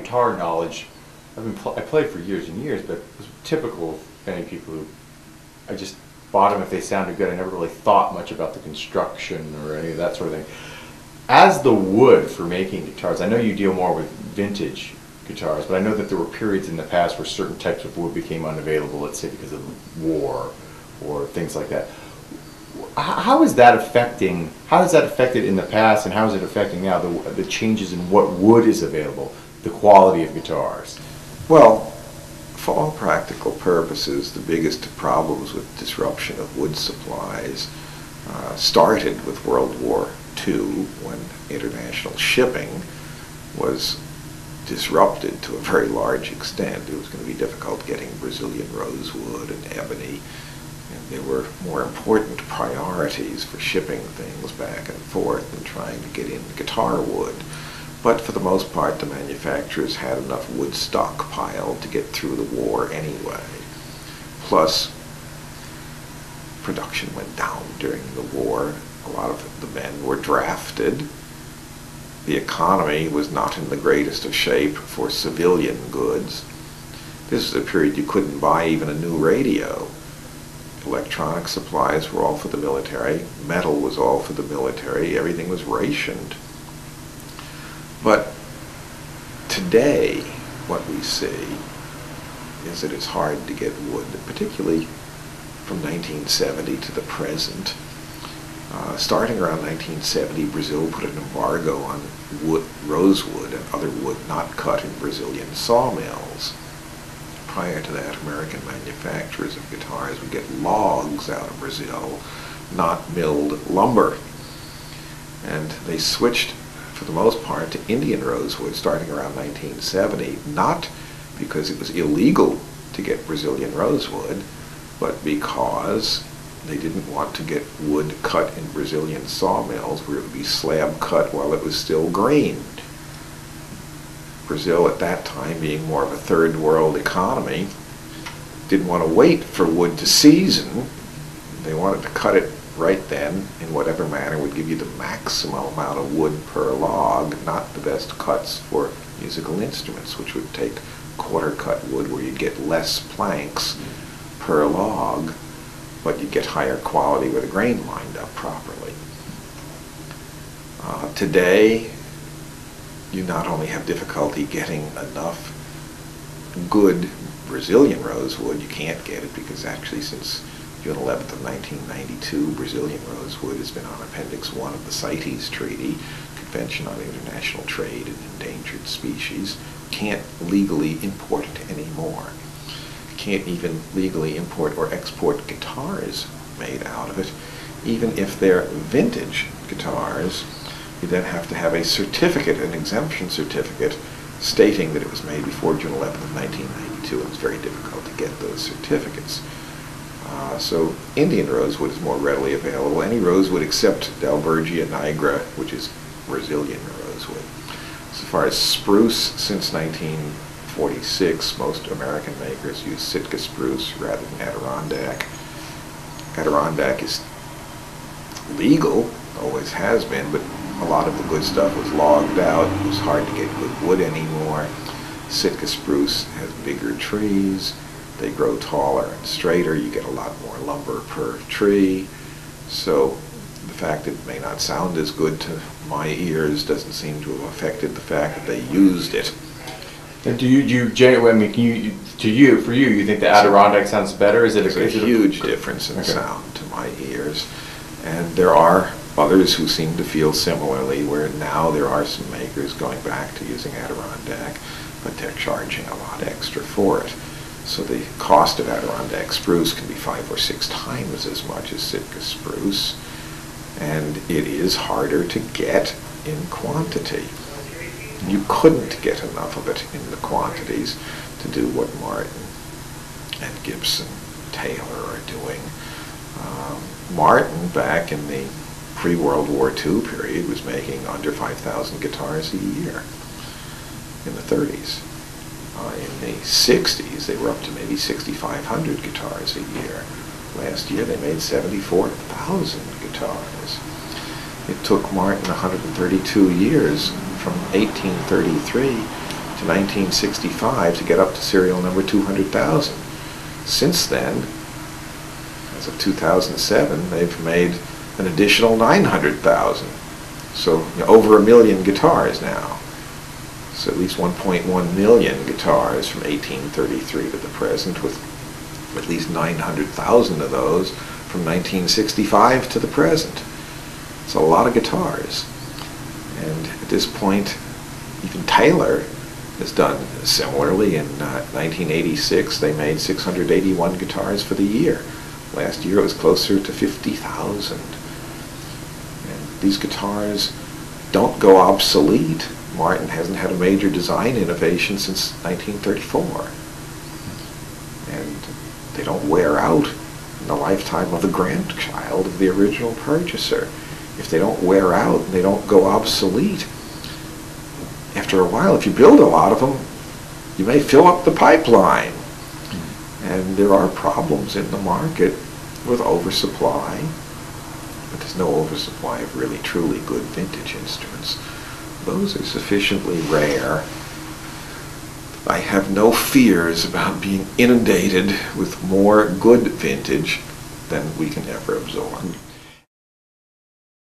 guitar knowledge, I played for years and years, but it was typical of many people who I just bought them if they sounded good. I never really thought much about the construction or any of that sort of thing. As the wood for making guitars, I know you deal more with vintage guitars, but I know that there were periods in the past where certain types of wood became unavailable, let's say because of war or things like that. How is that affecting, how has that affected in the past, and how is it affecting now, the changes in what wood is available, the quality of guitars? Well, for all practical purposes, the biggest problems with disruption of wood supplies started with World War II, when international shipping was disrupted to a very large extent. It was going to be difficult getting Brazilian rosewood and ebony, and there were more important priorities for shipping things back and forth than trying to get in guitar wood. But for the most part, the manufacturers had enough wood stockpiled to get through the war anyway. Plus, production went down during the war. A lot of the men were drafted. The economy was not in the greatest of shape for civilian goods. This was a period you couldn't buy even a new radio. Electronic supplies were all for the military. Metal was all for the military. Everything was rationed. But today, what we see is that it's hard to get wood, particularly from 1970 to the present. Starting around 1970, Brazil put an embargo on wood, rosewood and other wood not cut in Brazilian sawmills. Prior to that, American manufacturers of guitars would get logs out of Brazil, not milled lumber. And they switched, for the most part, to Indian rosewood starting around 1970, not because it was illegal to get Brazilian rosewood, but because they didn't want to get wood cut in Brazilian sawmills where it would be slab cut while it was still green. Brazil at that time, being more of a third world economy, didn't want to wait for wood to season. They wanted to cut it right then in whatever manner would give you the maximum amount of wood per log, not the best cuts for musical instruments, which would take quarter cut wood where you'd get less planks per log, but you'd get higher quality where the grain lined up properly. Today, you not only have difficulty getting enough good Brazilian rosewood, you can't get it because actually since June 11th of 1992, Brazilian rosewood has been on Appendix 1 of the CITES Treaty, Convention on International Trade in Endangered Species. Can't legally import it anymore. Can't even legally import or export guitars made out of it. Even if they're vintage guitars, you then have to have a certificate, an exemption certificate, stating that it was made before June 11th of 1992, and it's very difficult to get those certificates. So Indian rosewood is more readily available. Any rosewood except Dalbergia nigra, which is Brazilian rosewood. So far as spruce, since 1946, most American makers use Sitka spruce rather than Adirondack. Adirondack is legal, always has been, but a lot of the good stuff was logged out. It was hard to get good wood anymore. Sitka spruce has bigger trees. They grow taller and straighter. You get a lot more lumber per tree. So the fact that it may not sound as good to my ears doesn't seem to have affected the fact that they used it. And for you, you think the Adirondack sounds better? There's a huge difference in sound to my ears. And there are others who seem to feel similarly, where now there are some makers going back to using Adirondack, but they're charging a lot extra for it. So the cost of Adirondack spruce can be 5 or 6 times as much as Sitka spruce, and it is harder to get in quantity. You couldn't get enough of it in the quantities to do what Martin and Gibson, Taylor are doing. Martin, back in the pre-World War II period, was making under 5,000 guitars a year in the 30s. In the 60s, they were up to maybe 6,500 guitars a year. Last year, they made 74,000 guitars. It took Martin 132 years, from 1833 to 1965 to get up to serial number 200,000. Since then, as of 2007, they've made an additional 900,000. So over 1 million guitars now. So at least 1.1 million guitars from 1833 to the present, with at least 900,000 of those from 1965 to the present. It's a lot of guitars. And at this point, even Taylor has done similarly. In 1986, they made 681 guitars for the year. Last year it was closer to 50,000. And these guitars don't go obsolete. Martin hasn't had a major design innovation since 1934. And they don't wear out in the lifetime of the grandchild of the original purchaser. If they don't wear out and they don't go obsolete, after a while, if you build a lot of them, you may fill up the pipeline. And there are problems in the market with oversupply, but there's no oversupply of really truly good vintage instruments. Those are sufficiently rare. I have no fears about being inundated with more good vintage than we can ever absorb.